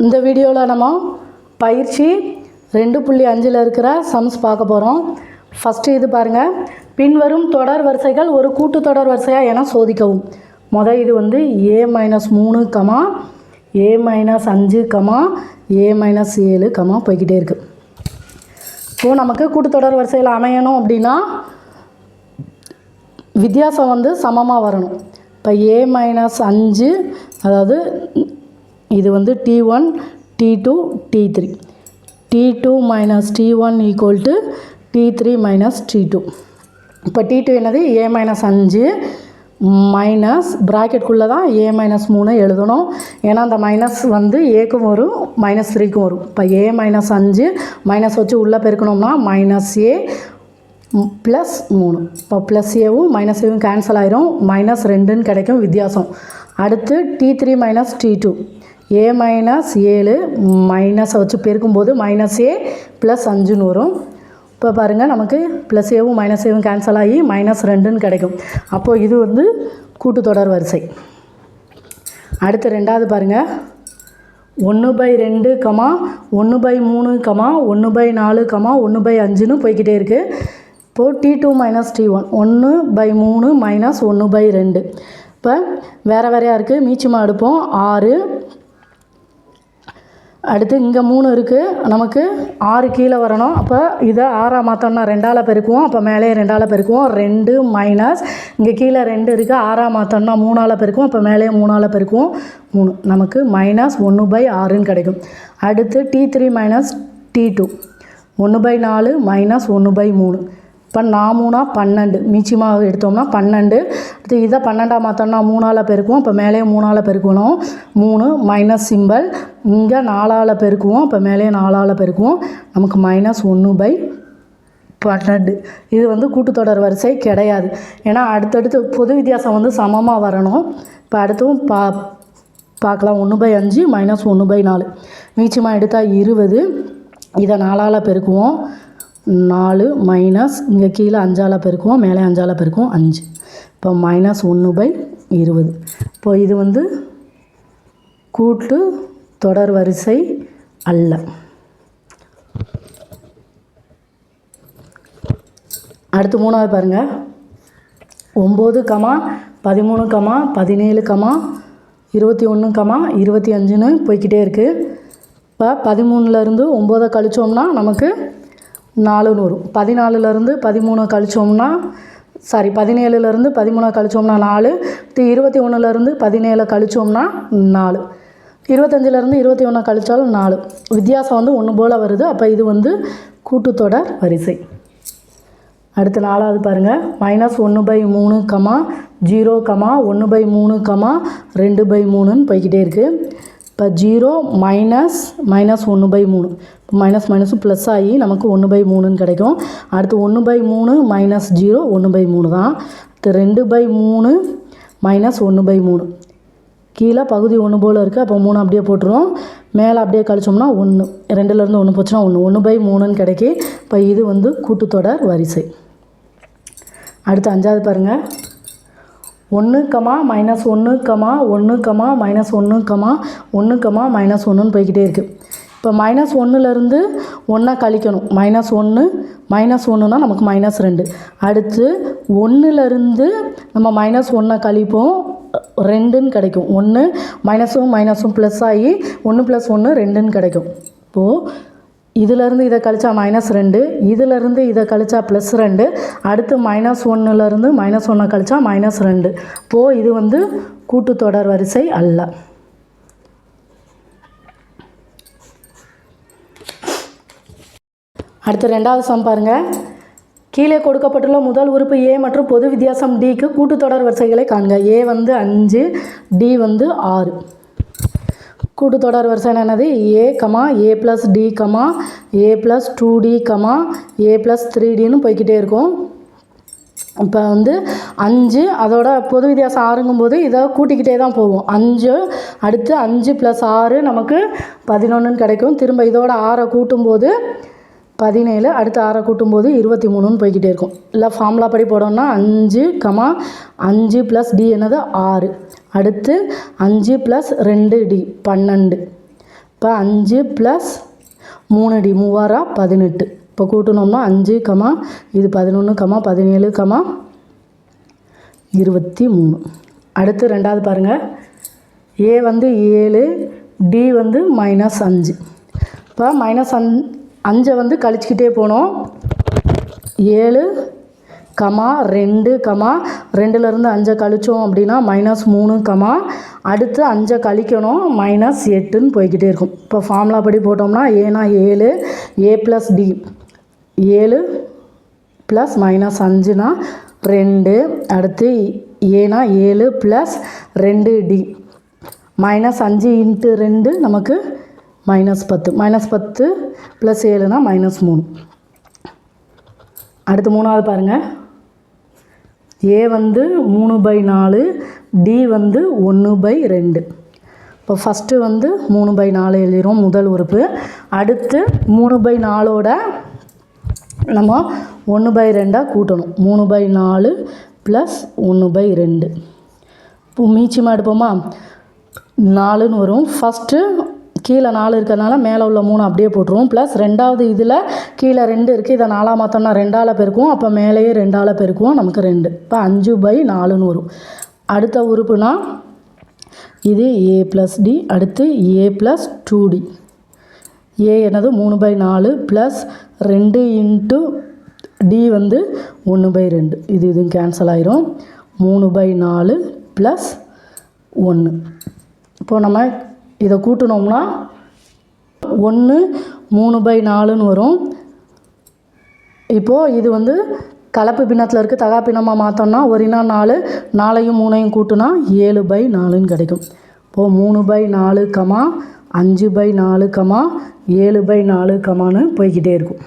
இந்த வீடியோவில் நம்ம பயிற்சி 2.5 இருக்கிற சம்ஸ் பார்க்க போகிறோம். ஃபஸ்ட்டு இது பாருங்கள், பின்வரும் தொடர் வரிசைகள் ஒரு கூட்டுத்தொடர் வரிசையாக என சோதிக்கவும். இது வந்து a-3, a-5, a-7 போய்கிட்டே இருக்குது. இப்போது நமக்கு கூட்டுத்தொடர் வரிசையில் அமையணும் அப்படின்னா வித்தியாசம் வந்து சமமாக வரணும். இப்போ a-5 அதாவது இது வந்து t1 t2 t3 t2 minus t1 equal to t3 minus t2. இப்போ t2 என்னது a-5 மைனஸ் ப்ராக்கெட்குள்ளே தான் a-3 எழுதணும். ஏன்னா அந்த மைனஸ் வந்து ஏக்கும் வரும் -3க்கும் வரும். இப்போ a-5 மைனஸ் வச்சு உள்ளே பெருக்கணும்னா -a +3. இப்போ ப்ளஸ் ஏவும் மைனஸ் ஏவும் கேன்சல் ஆயிரும், -2ன்னு கிடைக்கும் வித்தியாசம். அடுத்து t3 minus t2 a-7 மைனஸை வச்சு பெருக்கும்போது -a +5ன்னு வரும். இப்போ பாருங்கள், நமக்கு ப்ளஸ் ஏவும் மைனஸ் ஏவும் கேன்சல் ஆகி -2ன்னு கிடைக்கும். அப்போது இது வந்து கூட்டுத்தொடர் வரிசை. அடுத்து ரெண்டாவது பாருங்கள், 1/2, 1/3, 1/4, 1/5ன்னு போய்கிட்டே இருக்குது. இப்போது t2 minus t1 1/3 மைனஸ் 1/2. இப்போ வேறு வேறையாக இருக்குது, மீச்சமாக எடுப்போம். 6. அடுத்து இங்கே 3 இருக்குது, நமக்கு 6 கீழே வரணும். அப்போ இதை 6ஆக மாற்றோம்னா 2ஆல் பெருக்குவோம். அப்போ மேலே 2ஆல் பெருக்குவோம். 2 மைனஸ் இங்கே கீழே 2 இருக்குது, 6ஆக மாற்றோம்னா 3ஆல் பெருக்குவோம். அப்போ மேலே 3ஆல் பெருக்குவோம். 3 நமக்கு -1/6ன்னு கிடைக்கும். அடுத்து t3 minus t2 1/4 மைனஸ் 1/3. இப்போ 4 12, மீச்சமாக எடுத்தோம்னா 12. அடுத்து இதை 12ஆக மாற்றோம்னா 3ஆல் பெருக்குவோம். இப்போ மேலே 3ஆல் பெருக்கணும். 3 மைனஸ் சிம்பல், இங்கே 4ஆல் பெருக்குவோம். இப்போ மேலே 4ஆல் பெருக்குவோம். நமக்கு -1/12. இது வந்து கூட்டுத்தொடர் வரிசை கிடையாது. ஏன்னா அடுத்தடுத்து பொது வித்தியாசம் வந்து சமமாக வரணும். இப்போ அடுத்தும் பார்க்கலாம். 1/5 மைனஸ் 1/4 மீச்சமாக எடுத்தால் 20. இதை 4ஆல் பெருக்குவோம். 4 மைனஸ் இங்கே கீழே 5ஆல் பெருக்குவோம், மேலே 5ஆல் பெருக்குவோம். 5. இப்போ -1/20. இப்போ இது வந்து கூட்டு தொடர் வரிசை அல்ல. அடுத்து மூணாவது பாருங்கள், 9, 13, 17, 21, 25ன்னு போய்கிட்டே இருக்குது. இப்போ 13லேருந்து 9 கழிச்சோம்னா நமக்கு 4ன்னு வரும். 14லேருந்து 13 கழிச்சோம்னா 17லேருந்து 13 கழிச்சோம்னா 4. 21லேருந்து 17 கழிச்சோம்னா 4. 25லேருந்து 21 கழிச்சாலும் 4. வித்தியாசம் வந்து ஒன்று போல் வருது. அப்போ இது வந்து கூட்டுத்தொடர் வரிசை. அடுத்து 4வது பாருங்கள், -1/3, 0, 1/3, 2/3ன்னு போய்கிட்டே இருக்குது. இப்போ 0 மைனஸ் -1/3. மைனஸ் மைனஸும் ப்ளஸ் ஆகி நமக்கு 1/3ன்னு கிடைக்கும். அடுத்து 1/3 மைனஸ் 0 1/3 தான். அடுத்து 2/3 மைனஸ் 1/3. கீழே பகுதி 1 போல் இருக்குது. அப்போ 3 அப்படியே போட்டுருவோம். மேலே அப்படியே கழிச்சோம்னா 1, 2லேருந்து 1 போச்சுன்னா 1, 1/3ன்னு கிடைக்கி. இப்போ இது வந்து கூட்டுத்தொடர் வரிசை. அடுத்து 5வது பாருங்கள், 1, -1, 1, -1, -1, -1, -1ன்னு போய்கிட்டே இருக்குது. இப்போ -1லேருந்து 1 கழிக்கணும். -1 -1னா நமக்கு -2. அடுத்து 1லேருந்து நம்ம -1 கழிப்போம், 2ன்னு கிடைக்கும். 1 மைனஸும் ப்ளஸ் ஆகி 1 + 1 2ன்னு கிடைக்கும். இப்போது இதிலேருந்து இதை கழிச்சா -2, இதிலேருந்து இதை கழிச்சா +2, அடுத்து -1லேருந்து -1 கழிச்சா -2. இப்போது இது வந்து கூட்டுத்தொடர் வரிசை அல்ல. அடுத்து 2வது சம் பாருங்கள், கீழே கொடுக்கப்பட்டுள்ள முதல் உறுப்பு A மற்றும் பொது வித்தியாசம் Dக்கு கூட்டுத்தொடர் வரிசைகளை காண்க. A வந்து 5, D வந்து 6. கூட்டுத்தொடர் வரிசை என்னது? A, A + D, A + 2D, A + 3Dன்னு போய்கிட்டே இருக்கும். இப்போ வந்து 5 அதோட பொது வித்தியாசம் 6ங்கும்போது இதை கூட்டிக்கிட்டே தான் போவோம். 5 அடுத்து 5 + 6 நமக்கு 11ன்னு கிடைக்கும். திரும்ப இதோட 6 கூட்டும்போது 17, அடுத்து 6 கூட்டும்போது 23ன்னு போய்கிட்டே இருக்கும். இல்லை ஃபார்முலா படி போடணும்னா 5, 5 + D என்னது 6. அடுத்து 5 + 2D 12. இப்போ 5 ப்ளஸ் 3D 3 18. இப்போ கூட்டினோம்னா 5 கமா இது 11 கமா 17 கமா 23. அடுத்து ரெண்டாவது பாருங்கள். ஏ வந்து 7, டி வந்து -5. இப்போ -5 வந்து கழிச்சிக்கிட்டே போனோம். 7 கமா 2 கமா 2லேருந்து 5 கழித்தோம் அப்படின்னா -3 கமா அடுத்து 5 கழிக்கணும் -8ன்னு போய்கிட்டே இருக்கும். இப்போ ஃபார்முலா படி போட்டோம்னா ஏனா 7 ஏ ப்ளஸ் டி 7 ப்ளஸ் -5னா 2 அடுத்து ஏனா 7 ப்ளஸ் 2D -5 × 2 நமக்கு -10 -10 ப்ளஸ் 7னா -3. அடுத்து மூணாவது பாருங்கள். ஏ வந்து 3/4 டி வந்து 1/2. இப்போ ஃபஸ்ட்டு வந்து 3/4 எழுதிரும் முதல் உறுப்பு. அடுத்து 3/4ஓட நம்ம 1/2 கூட்டணும். 3/4 ப்ளஸ் 1/2. இப்போ மீச்சமாக எடுப்போமா 4ன்னு வரும். ஃபஸ்ட்டு கீழே 4 இருக்கிறதுனால மேலே உள்ள 3 அப்படியே போட்டுருவோம். ப்ளஸ் ரெண்டாவது இதில் கீழே 2 இருக்குது. இதை 4ஆக மாற்றோம்னா 2ஆல் பெருக்குவோம். அப்போ மேலேயே 2ஆல் பெருக்குவோம். நமக்கு 2. இப்போ 5/4ன்னு வரும். அடுத்த உறுப்புனா இது ஏ ப்ளஸ் டி. அடுத்து ஏ ப்ளஸ் 2D. ஏ என்னது 3/4 ப்ளஸ் 2 × டி வந்து 1/2. இதுவும் கேன்சல் ஆயிரும். 3/4 ப்ளஸ் 1. இப்போது நம்ம இதை கூட்டினோம்னா 1 3/4ன்னு வரும். இப்போது இது வந்து கலப்பு பின்னத்தில் இருக்குது. தகா பின்னமாக மாற்றோம்னா 1 4 4ஐயும் 3ஐயும் கூட்டினா 7/4ன்னு கிடைக்கும். இப்போது 3/4 கமா 5/4 கமா 7/4 கமான்னு போய்கிட்டே இருக்கும்.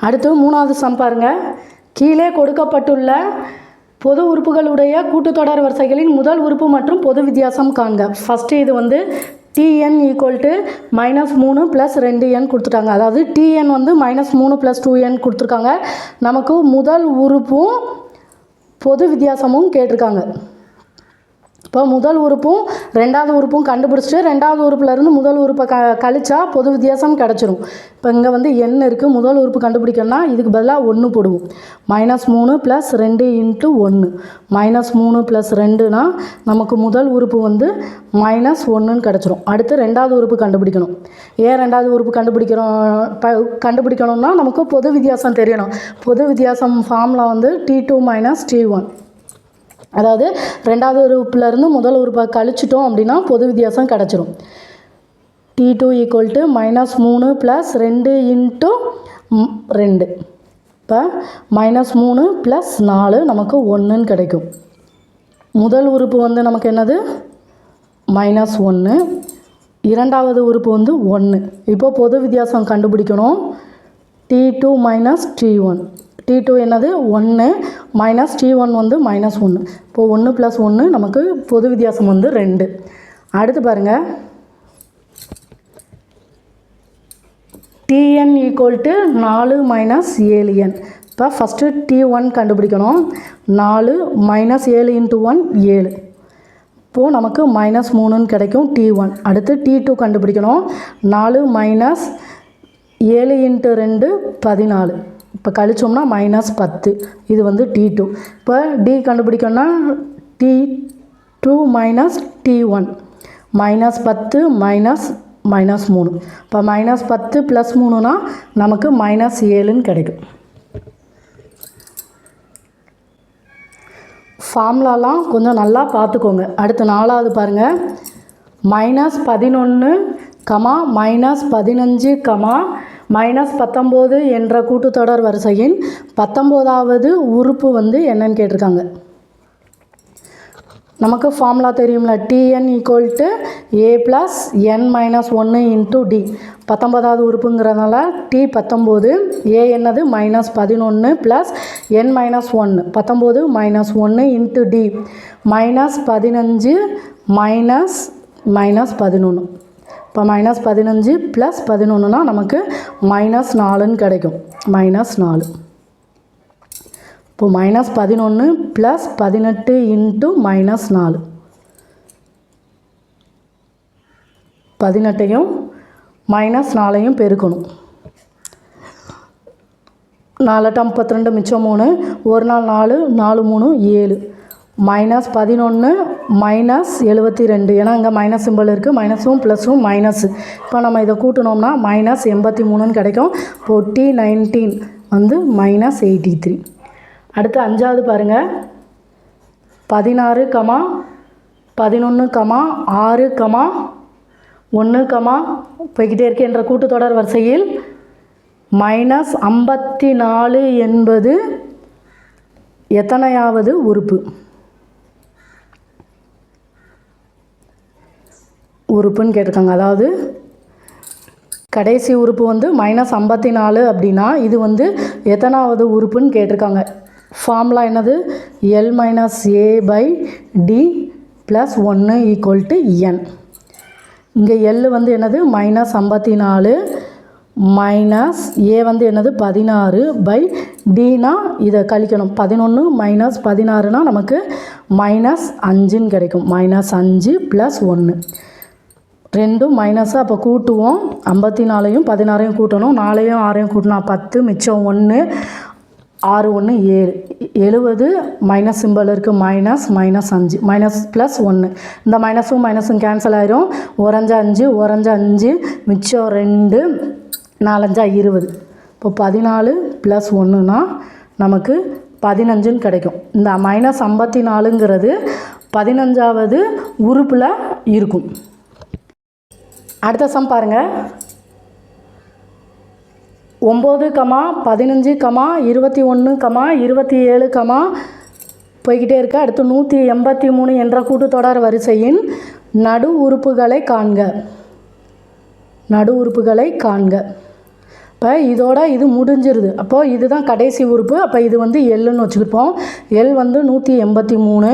அடுத்து மூணாவது சம் பாருங்கள். கீழே கொடுக்கப்பட்டுள்ள பொது உறுப்புகளுடைய கூட்டுத்தொடர் வரிசைகளின் முதல் உறுப்பு மற்றும் பொது வித்தியாசம் காண்க. ஃபஸ்ட்டு இது வந்து tn = -3 + 2n கொடுத்துட்டாங்க. அதாவது tn வந்து -3 + 2n கொடுத்துருக்காங்க. நமக்கு முதல் உறுப்பும் பொது வித்தியாசமும் கேட்டிருக்காங்க. இப்போ முதல் உறுப்பும் ரெண்டாவது உறுப்பும் கண்டுபிடிச்சிட்டு ரெண்டாவது உறுப்புலேருந்து முதல் உறுப்பை கழிச்சா பொது வித்தியாசம் கிடச்சிரும். இப்போ இங்கே வந்து n இருக்குது. முதல் உறுப்பு கண்டுபிடிக்கணும்னா இதுக்கு பதிலாக 1 போடுவோம். -3 + 2 × 1 -3 + 2னா நமக்கு முதல் உறுப்பு வந்து -1ன்னு கிடச்சிரும். அடுத்து ரெண்டாவது உறுப்பு கண்டுபிடிக்கணும். ஏன் ரெண்டாவது உறுப்பு கண்டுபிடிக்கணும்னா நமக்கு பொது வித்தியாசம் தெரியணும். பொது வித்தியாசம் ஃபார்முலா வந்து T2 - T1. அதாவது ரெண்டாவது உறுப்புலேருந்து முதல் உறுப்பை கழிச்சிட்டோம் அப்படின்னா பொது வித்தியாசம் கிடச்சிரும். T2 = -3 + 2 × 2. இப்போ -3 + 4 நமக்கு 1ன்னு கிடைக்கும். முதல் உறுப்பு வந்து நமக்கு என்னது -1. இரண்டாவது உறுப்பு வந்து 1. இப்போ பொது வித்தியாசம் கண்டுபிடிக்கணும். T2 - T1. T2 என்னது 1 - T1 வந்து -1. இப்போது 1 + 1 நமக்கு பொது வித்தியாசம் வந்து 2. அடுத்து பாருங்கள். tn = 4 - 7n. இப்போ ஃபஸ்ட்டு T1 கண்டுபிடிக்கணும். 4 - 7 × 1 7. இப்போது நமக்கு -3ன்னு கிடைக்கும் T1. அடுத்து T2 கண்டுபிடிக்கணும். 4 - 7 × 2 14. இப்போ கழிச்சோம்னா -10. இது வந்து T2. இப்போ D கண்டுபிடிக்கணும்னா T2 - T1 -10 -3. இப்போ -10 + 3னா நமக்கு -7ன்னு கிடைக்கும். ஃபார்முலாலாம் கொஞ்சம் நல்லா பார்த்துக்கோங்க. அடுத்து நாலாவது பாருங்கள். -11 -15 -19 என்ற கூட்டுத்தொடர் வரிசையின் 19வது உறுப்பு வந்து என்னன்னு கேட்டிருக்காங்க. நமக்கு ஃபார்முலா தெரியும்ல. tn = a + n - 1 × d. 19வது உறுப்புங்கிறதுனால T19. a என்னது -11 + n - 1 19 - 1 × d -15 -11. இப்போ -15 + 11னா நமக்கு -4ன்னு கிடைக்கும். -4. இப்போது -11 + 18 × -4 18ஐயும் மைனஸ் 4ஐயும் பெருக்கணும். 4 8 32 மிச்சம் 3, ஒரு நாள் 4, 4 3 7, மைனஸ் 11 மைனஸ் 72. ஏன்னா இங்கே மைனஸ் சிம்பிள் இருக்குது, மைனஸும் ப்ளஸும் மைனஸு. இப்போ நம்ம இதை கூட்டினோம்னா மைனஸ் 83ன்னு கிடைக்கும். இப்போ T19 வந்து மைனஸ் 83. அடுத்து 5வது பாருங்கள், 16, 11, 6, 1, போய்கிட்டே இருக்கு என்ற கூட்டுத்தொடர் வரிசையில் மைனஸ் 54 என்பது எத்தனையாவது உறுப்புன்னு கேட்டிருக்காங்க. அதாவது கடைசி உறுப்பு வந்து மைனஸ் 54 அப்படின்னா இது வந்து எத்தனாவது உறுப்புன்னு கேட்டிருக்காங்க. ஃபார்முலா என்னது? L minus A by D plus 1 equal to N. இங்கே L வந்து என்னது? மைனஸ் 54 மைனஸ் A வந்து என்னது? 16 பை Dனா இதை கழிக்கணும். 11 மைனஸ் 16னா நமக்கு மைனஸ் 5ன்னு கிடைக்கும். மைனஸ் 5 ப்ளஸ் 1, ரெண்டும் மைனஸு. அப்போ கூட்டுவோம். 54ஐயும் 16ஐயும் கூட்டணும். 4ஐயும் 6ஐயும் கூட்டினா 10, மிச்சம் 1, 6 1 7, 70 மைனஸ் சிம்பிள் இருக்குது. மைனஸ் 5 மைனஸ் ப்ளஸ் 1, இந்த மைனஸும் மைனஸும் கேன்சல் ஆயிரும். ஓரஞ்சா 5, மிச்சம் 2, 4 5 20. இப்போ 14 ப்ளஸ் 1னா நமக்கு 15ன்னு கிடைக்கும். இந்த மைனஸ் 54ங்கிறது 15வது உறுப்பில் இருக்கும். அடுத்த சம் பாருங்கள். 9, 15, 21, 27 போய்கிட்டே இருக்கு. அடுத்து 183 என்ற கூட்டுத்தொடர் வரிசையின் நடு உறுப்புகளை காண்க. இப்போ இதோட இது முடிஞ்சிருது. அப்போது இதுதான் கடைசி உறுப்பு. அப்போ இது வந்து எல்லுன்னு வச்சுக்கிப்போம். எல் வந்து 183,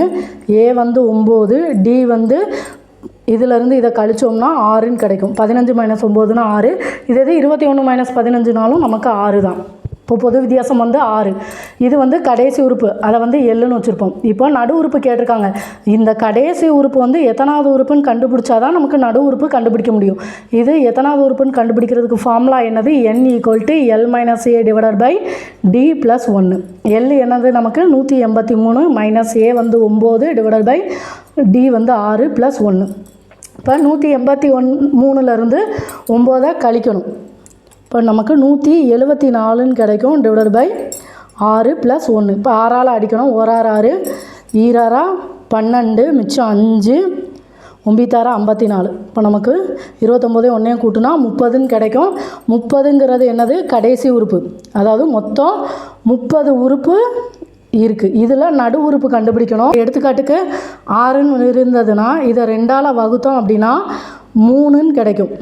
ஏ வந்து 9, டி வந்து இதிலேருந்து இதை கழிச்சோம்னா 6ன்னு கிடைக்கும். 15 மைனஸ் 9னா 6. இது 21 மைனஸ் 15னாலும் நமக்கு 6 தான். இப்போ பொது வித்தியாசம் வந்து 6. இது வந்து கடைசி உறுப்பு, அதை வந்து எல்லுன்னு வச்சுருப்போம். இப்போ நடு உறுப்பு கேட்டிருக்காங்க. இந்த கடைசி உறுப்பு வந்து எத்தனாவது உறுப்புன்னு கண்டுபிடிச்சாதான் நமக்கு நடு உறுப்பு கண்டுபிடிக்க முடியும். இது எத்தனாவது உறுப்புன்னு கண்டுபிடிக்கிறதுக்கு ஃபார்முலா என்னது? n equal to L minus A divided by D plus 1. L என்னது? நமக்கு 183 மைனஸ் A வந்து 9 டிவைடட் பை D வந்து 6 ப்ளஸ் 1. இப்போ 183லேருந்து 9 கழிக்கணும். இப்போ நமக்கு 174ன்னு கிடைக்கும். Divided by 6 plus 1. இப்போ 6ஆல் அடிக்கணும். 1 6 ஈராரா 12, மிச்சம் 5, 9 54. இப்போ நமக்கு 29 1 கூட்டினா 30ன்னு கிடைக்கும். 30ங்கிறது என்னது? கடைசி உறுப்பு. அதாவது மொத்தம் 30 உறுப்பு இருக்குது. இதில் நடு உறுப்பு கண்டுபிடிக்கணும். எடுத்துக்காட்டுக்கு 6ன்னு இருந்ததுன்னா இதை 2ஆல் வகுத்தோம் அப்படின்னா 3ன்னு கிடைக்கும்.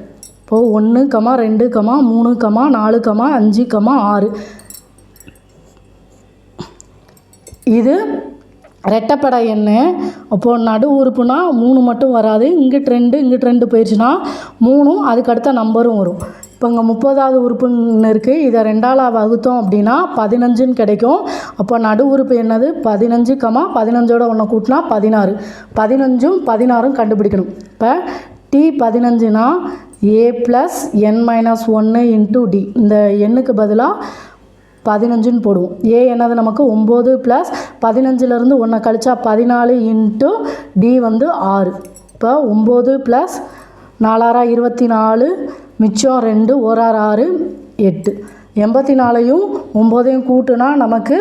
இப்போது 1, 2, 3, 4, 5, 6. இது ரெட்டப்படை எண். அப்போது நடு உறுப்புனா 3 மட்டும் வராது. இங்கிட்டு 2 போயிடுச்சுன்னா 3 அதுக்கு அடுத்த நம்பரும் வரும். இப்போ இங்கே 30வது உறுப்புன்னு இருக்குது. இதை 2ஆல் வகுத்தோம் அப்படின்னா 15ன்னு கிடைக்கும். அப்போ நடு உறுப்பு என்னது? 15, 15ஓட 1 கூட்டினா 16. 15ம் 16ம் கண்டுபிடிக்கணும். இப்போ T15னா A plus N minus 1 into D. இந்த எண்ணுக்கு பதிலாக 15ன்னு போடுவோம். ஏ என்னது? நமக்கு 9 ப்ளஸ் 15லேருந்து 1 கழிச்சா 14 இன்ட்டு D வந்து 6. இப்போ 9 ப்ளஸ் 4 24, மிச்சம் 2, 1 6 8. 84ஐயும் 9ஐயும் கூட்டுனா நமக்கு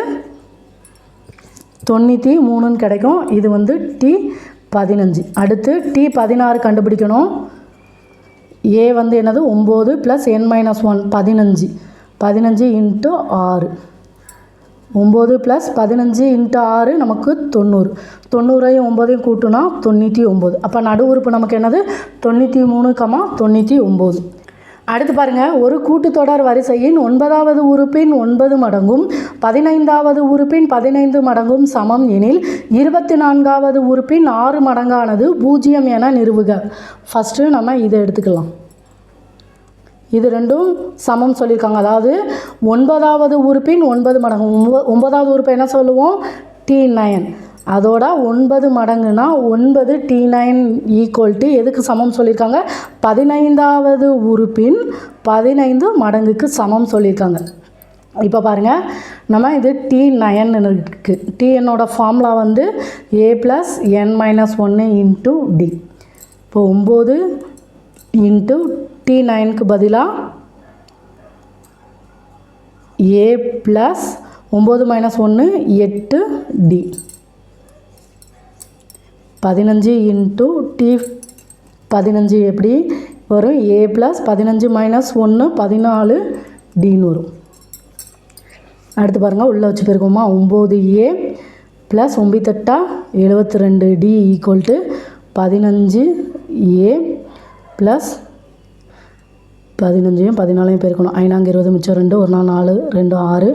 93ன்னு கிடைக்கும். இது வந்து T15. அடுத்து T16 கண்டுபிடிக்கணும். ஏ வந்து என்னது? 9 plus N minus 1 15. 15 into 6. 9 plus 15 into 6 நமக்கு 90. 90ஐயும் 9ஐயும் கூட்டுனா 99. அப்போ நடு உறுப்பு நமக்கு என்னது? 93, 99. அடுத்து பாருங்கள். ஒரு கூட்டுத்தொடர் வரிசையின் 9வது உறுப்பின் 9 மடங்கும் 15வது உறுப்பின் 15 மடங்கும் சமம் எனில் 24வது உறுப்பின் 6 மடங்கானது 0 என நிறுவுக. ஃபஸ்ட்டு நம்ம இதை எடுத்துக்கலாம். இது ரெண்டும் சமம் சொல்லியிருக்காங்க. அதாவது 9வது உறுப்பின் 9 மடங்கு. 9வது உறுப்பை என்ன சொல்லுவோம்? T9. அதோட 9 மடங்குனா 9 T9 ஈக்குவல் டு எதுக்கு சமம் சொல்லியிருக்காங்க, 15வது உறுப்பின் 15 மடங்குக்கு சமம் சொல்லியிருக்காங்க. இப்போ பாருங்கள், நம்ம இது T9 இருக்குது. Tnோட ஃபார்முலா வந்து a + n - 1 × d. இப்போ 9 × T9க்கு பதிலாக a + 9 - 1 8d. 15 × T15 எப்படி வரும், a + 15 - 1 14dன்னு வரும். அடுத்து பாருங்கள், உள்ளே வச்சு பெருக்குமா, 9a + 9 72d equal to 15a + 15 14 பெருக்கணும். 5 20 மிச்சம் 2, 1 4, 2 6,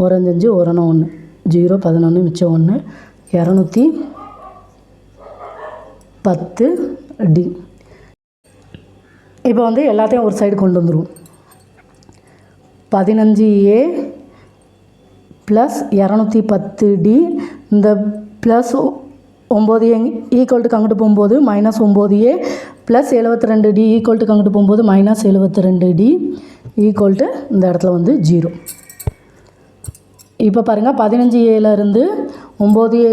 1 5 1 1 0 11 மிச்சம் 1 210d. இப்போ வந்து எல்லாத்தையும் ஒரு சைடு கொண்டு வந்துடுவோம். 15a + 210d, இந்த ப்ளஸ் 9a ஈக்குவல் டு அங்கிட்டு போகும்போது -9a + 72d ஈக்குவல் டு அங்கிட்டு போகும்போது -72d ஈக்குவல் டு இந்த இடத்துல வந்து 0. இப்போ பாருங்கள், 15aலேருந்து 9a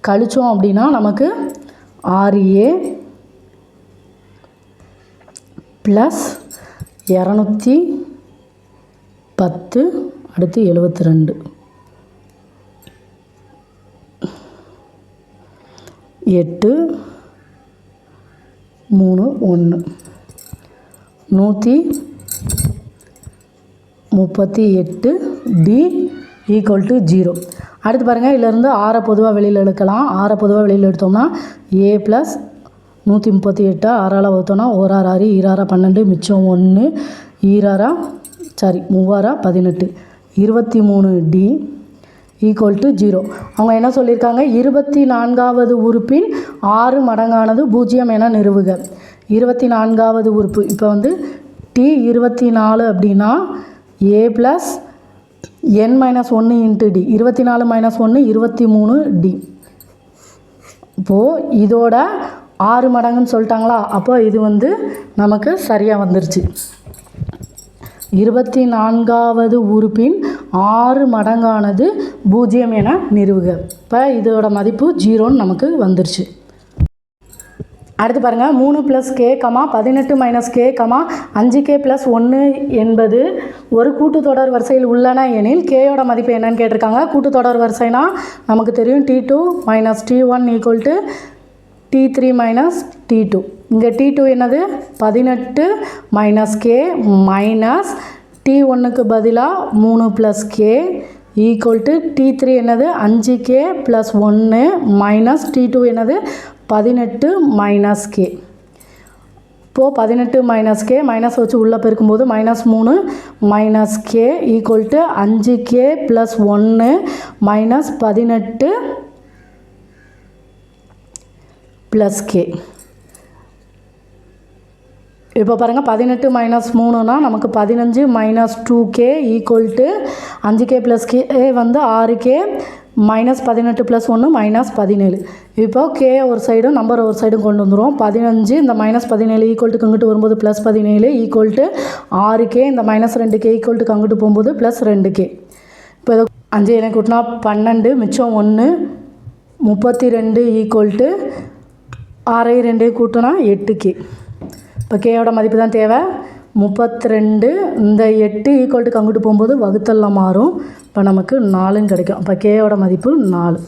கழித்தோம் அப்படின்னா நமக்கு 6a + 210 அடுத்து 72 8 3 1 138d ஈக்குவல் டு 0. அடுத்து பாருங்கள், இதிலேருந்து 6 பொதுவாக வெளியில் எடுக்கலாம். 6 பொதுவாக வெளியில் எடுத்தோம்னா a + 138 6ஆல் வகுத்தோம்னா 1 6 6 2 12 மிச்சம் 1 3 18 23d ஈக்குவல் டு 0. அவங்க என்ன சொல்லியிருக்காங்க, 24வது உறுப்பின் 6 மடங்கானது 0 என நிறுவுக. 24வது உறுப்பு இப்போ வந்து T24 அப்படின்னா a + n - 1 × d. 24 - 1 23d. இப்போது இதோட 6 மடங்குன்னு சொல்லிட்டாங்களா, அப்போ இது வந்து நமக்கு சரியாக வந்துருச்சு. 24வது உறுப்பின் 6 மடங்கானது 0 என நிறுவுக. இப்போ இதோட மதிப்பு 0ன்னு நமக்கு வந்துருச்சு. அடுத்து பாருங்கள், 3 + k 18 - k 5k + 1 என்பது ஒரு கூட்டுத்தொடர் வரிசையில் உள்ளன எனில் கேயோட மதிப்பு என்னன்னு கேட்டிருக்காங்க. கூட்டுத்தொடர் வரிசைனா நமக்கு தெரியும், T2 - T1 equal to T3 - T2. இங்கே T2 என்னது, 18 - k மைனஸ் T1க்கு பதிலாக 3 + k ஈக்குவல் டு T3 என்னது 5k + 1 மைனஸ் T2 என்னது 18 - k. இப்போது 18 - k மைனஸ் வச்சு உள்ளே பெருக்கும்போது -3 - k equal to 5k + 1 minus 18 + k. இப்போ பாருங்கள், 18 - 3னா நமக்கு 15 - 2k equal to 5k + k வந்து 6k மைனஸ் 18 + 1 -17. இப்போது k ஒரு சைடும் நம்பர் ஒரு சைடும் கொண்டு வந்துடும். 15 இந்த -17 ஈக்குவல் டு அங்கிட்டு வரும்போது +17 ஈக்குவல் டு 6k, இந்த -2k ஈக்குவல் டு அங்கிட்டு போகும்போது +2k. இப்போ இதை 5 கூட்டினா 12 மிச்சம் 1 32 ஈக்குவல் டு 6 2 கூட்டினா 8k. இப்போ கேயோட மதிப்பு தான் தேவை 32. இந்த 8 ஈக்குவல் டு அங்கிட்டு போகும்போது வகுத்தலில் மாறும். இப்போ நமக்கு 4ன்னு கிடைக்கும். இப்போ கேயோட மதிப்பு 4.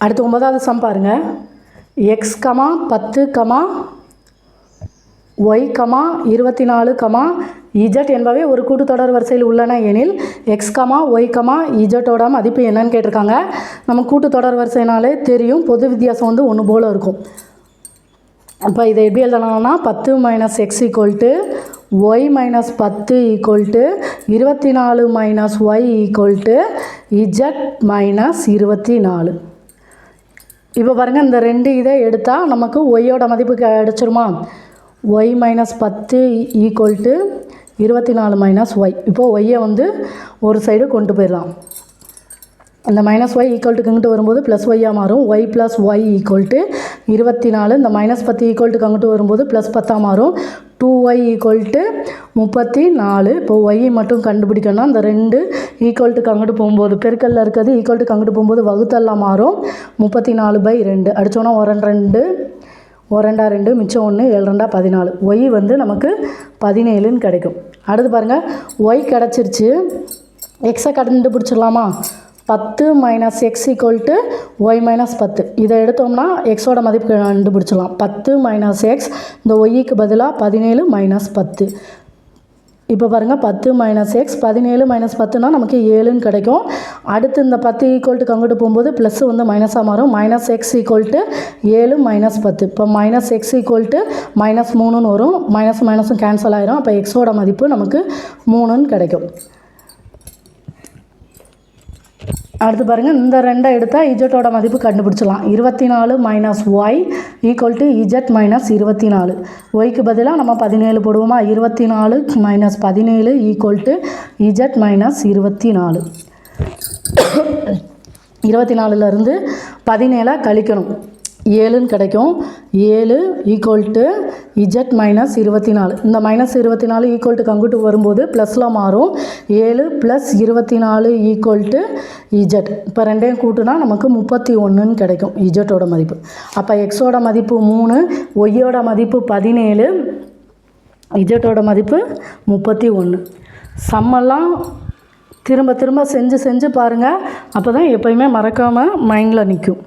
அடுத்து 9வது சம் பாருங்கள். x, 10, y, 24, z என்பவை ஒரு கூட்டுத்தொடர் வரிசையில் உள்ளன எனில் x, y, zோட மதிப்பு என்னன்னு கேட்டிருக்காங்க. நம்ம கூட்டுத்தொடர் வரிசைனாலே தெரியும், பொது வித்தியாசம் வந்து ஒன்று போல் இருக்கும். அப்போ இதை எப்படி எழுதலாம்னா 10 - x equal to y - 10 equal to 24 - y equal to z - 24. இப்போ பாருங்கள், இந்த 2 இதை எடுத்தால் நமக்கு ஒய்யோட மதிப்பு கிடச்சிருமா. y - 10 equal to 24 - y. இப்போது ஒய்யை வந்து ஒரு சைடு கொண்டு போயிடலாம். இந்த மைனஸ் ஒய் ஈக்குவல் டு இங்கிட்டு வரும்போது ப்ளஸ் ஒய்யாக மாறும். Y plus y equal to 24. இந்த மைனஸ் 10 ஈக்குவல் டு அங்கிட்டு வரும்போது ப்ளஸ் 10ஆக மாறும். 2y equal to 34. இப்போ ஒய் மட்டும் கண்டுபிடிக்கணும்னா இந்த 2 ஈக்குவல் டு அங்கிட்டு போகும்போது பெருக்கல்ல இருக்கிறது ஈக்குவல் டு அங்கிட்டு போகும்போது வகுத்தெல்லாம் மாறும். 34/2 அடித்தோன்னா 2 2 மிச்சம் 1 7 2 14. ஒய் வந்து நமக்கு 17ன்னு கிடைக்கும். அடுத்து பாருங்கள், ஒய் கிடச்சிருச்சு. எக்ஸை கண்டுபிடிச்சிடலாமா? 10 minus x equal to y minus 10. இதை எடுத்தோம்னா எக்ஸோட மதிப்பு கண்டுபிடிச்சிடலாம். 10 மைனஸ் எக்ஸ், இந்த ஒய்க்கு பதிலாக 17 மைனஸ் 10. இப்போ பாருங்கள், 10 மைனஸ் எக்ஸ் 17 மைனஸ் 10னா நமக்கு 7ன்னு கிடைக்கும். அடுத்து இந்த 10 ஈக்குவல் டு அங்கிட்டு போகும்போது ப்ளஸ் வந்து மைனஸாக மாறும். Minus x equal to 7 minus 10. இப்போ minus x equal to minus 3ன்னு வரும். மைனஸும் கேன்சல் ஆயிரும். அப்போ எக்ஸோட மதிப்பு நமக்கு 3ன்னு கிடைக்கும். அடுத்து பாருங்கள், இந்த 2 எடுத்தால் இஜெட்டோட மதிப்பு கண்டுபிடிச்சலாம். 24 minus y equal to z minus 24. ஒய்க்கு பதிலாக நம்ம 17 போடுவோமா? 24 minus 17 equal to z minus 24. 24லேருந்து 17 கழிக்கணும், 7ன்னு கிடைக்கும். 7 ஈக்குவல் டு இஜெட் மைனஸ் 24. இந்த மைனஸ் 24 ஈக்குவல் டு அங்கிட்டு வரும்போது ப்ளஸில் மாறும். 7 ப்ளஸ் 24 ஈக்குவல் டு இஜெட். இப்போ ரெண்டையும் கூட்டுனா நமக்கு 31ன்னு கிடைக்கும் இஜெட்டோட மதிப்பு. அப்போ எக்ஸோட மதிப்பு 3, ஒய்யோட மதிப்பு 17, இஜெட்டோட மதிப்பு 31. சம்மெல்லாம் திரும்ப திரும்ப செஞ்சு பாருங்கள். அப்போ தான் எப்போயுமே மறக்காமல் மைண்டில் நிற்கும்.